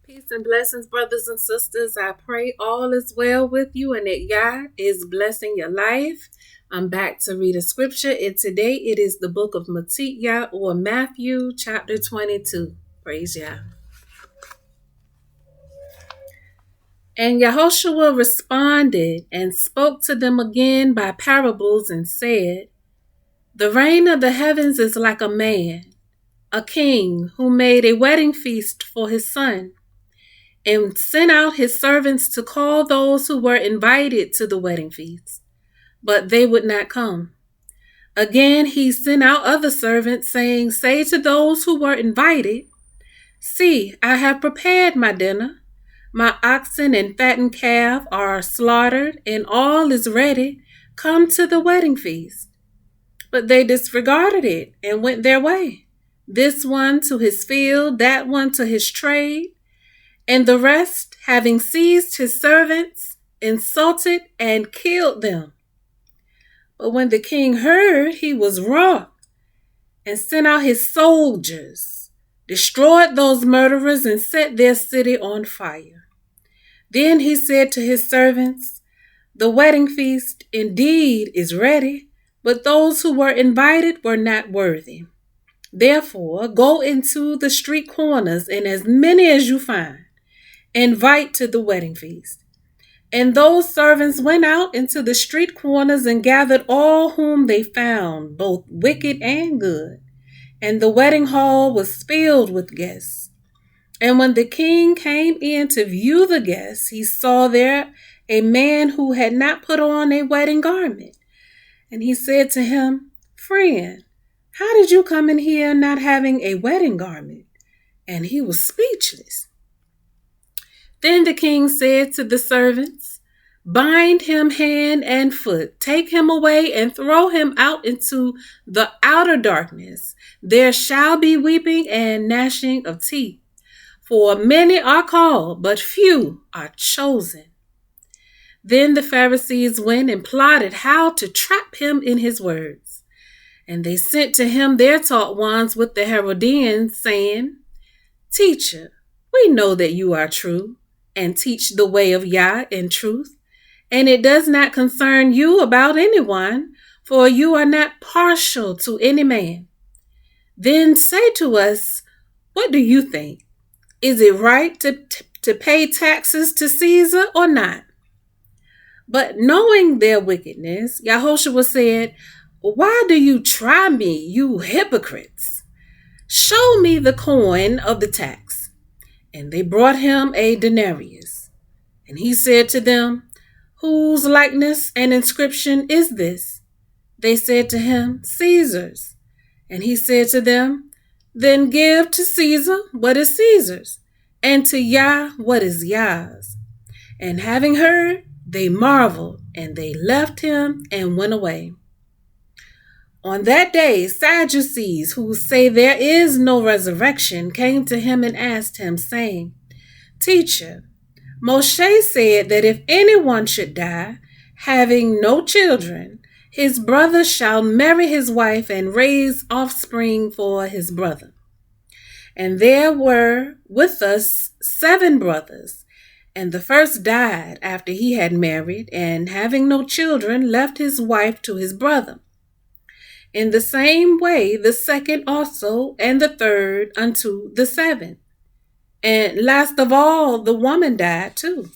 Peace and blessings, brothers and sisters. I pray all is well with you and that Yah is blessing your life. I'm back to read a scripture, and today it is the book of MattithYah or Matthew, chapter 22. Praise Yah. And Yahushua responded and spoke to them again by parables and said, The reign of the heavens is like a king who made a wedding feast for his son, and sent out his servants to call those who were invited to the wedding feast, but they would not come. Again, he sent out other servants, saying, Say to those who were invited, See, I have prepared my dinner. My oxen and fattened calf are slaughtered, and all is ready. Come to the wedding feast. But they disregarded it and went their way, this one to his field, that one to his trade. And the rest, having seized his servants, insulted and killed them. But when the king heard, he was wroth, and sent out his soldiers, destroyed those murderers, and set their city on fire. Then he said to his servants, The wedding feast indeed is ready, but those who were invited were not worthy. Therefore, go into the street corners, and as many as you find, invite to the wedding feast. And those servants went out into the street corners and gathered all whom they found, both wicked and good. And the wedding hall was filled with guests. And when the king came in to view the guests, he saw there a man who had not put on a wedding garment. And he said to him, Friend, how did you come in here not having a wedding garment? And he was speechless. Then the king said to the servants, Bind him hand and foot, take him away and throw him out into the outer darkness. There shall be weeping and gnashing of teeth. For many are called, but few are chosen. Then the Pharisees went and plotted how to trap him in his words. And they sent to him their taught ones with the Herodians, saying, Teacher, we know that you are true, and teach the way of Yah in truth, and it does not concern you about anyone, for you are not partial to any man. Then say to us, what do you think? Is it right to pay taxes to Caesar or not? But knowing their wickedness, Yahushua said, Why do you try me, you hypocrites? Show me the coin of the tax. And they brought him a denarius. And he said to them, Whose likeness and inscription is this? They said to him, Caesar's. And he said to them, Then give to Caesar what is Caesar's, and to Yah what is Yah's. And having heard, they marveled, and they left him and went away. On that day, Sadducees, who say there is no resurrection, came to him and asked him, saying, Teacher, Moshe said that if anyone should die, having no children, his brother shall marry his wife and raise offspring for his brother. And there were with us 7 brothers, and the first died after he had married, and having no children, left his wife to his brother. In the same way, the second also, and the third unto the 7th. And last of all, the woman died too.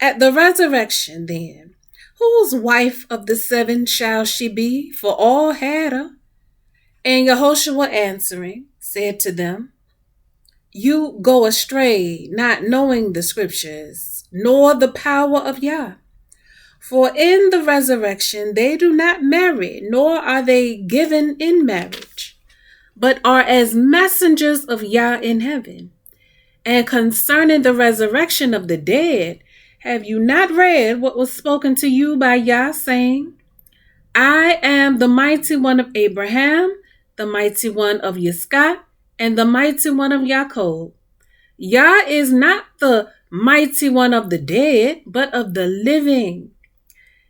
At the resurrection, then, whose wife of the 7 shall she be? For all had her. And Yehoshua answering said to them, You go astray, not knowing the scriptures, nor the power of Yah. For in the resurrection they do not marry, nor are they given in marriage, but are as messengers of Yah in heaven. And concerning the resurrection of the dead, have you not read what was spoken to you by Yah, saying, I am the mighty one of Abraham, the mighty one of Yitzchak, and the mighty one of Yaakov. Yah is not the mighty one of the dead, but of the living.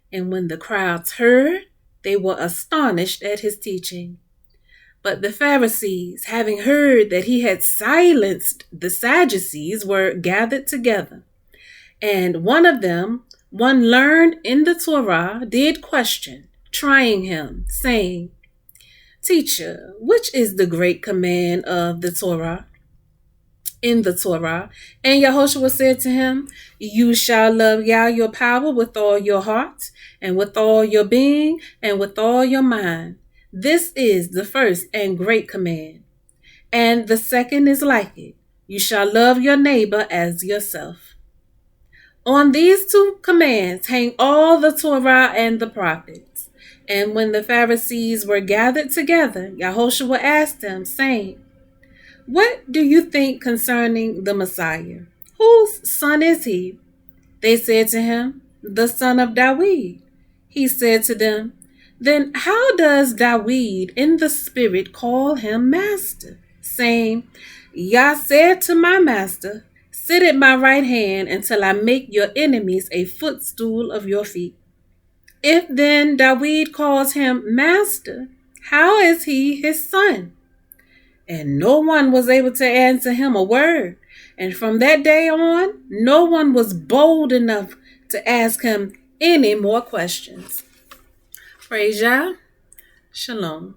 And when the crowds heard, they were astonished at his teaching. But the Pharisees, having heard that he had silenced the Sadducees, were gathered together. And one of them, one learned in the Torah, did question, trying him, saying, Teacher, which is the great command of the Torah? In the Torah. And Yahushua said to him, You shall love Yah your power with all your heart, and with all your being, and with all your mind. This is the first and great command. And the second is like it. You shall love your neighbor as yourself. On these two commands hang all the Torah and the prophets. And when the Pharisees were gathered together, Yahushua asked them, saying, What do you think concerning the Messiah? Whose son is he? They said to him, The son of David. He said to them, Then how does David in the spirit call him master, saying, Yah said to my master, Sit at my right hand until I make your enemies a footstool of your feet. If then David calls him master, how is he his son? And no one was able to answer him a word. And from that day on, no one was bold enough to ask him any more questions. Praise Yah. Shalom.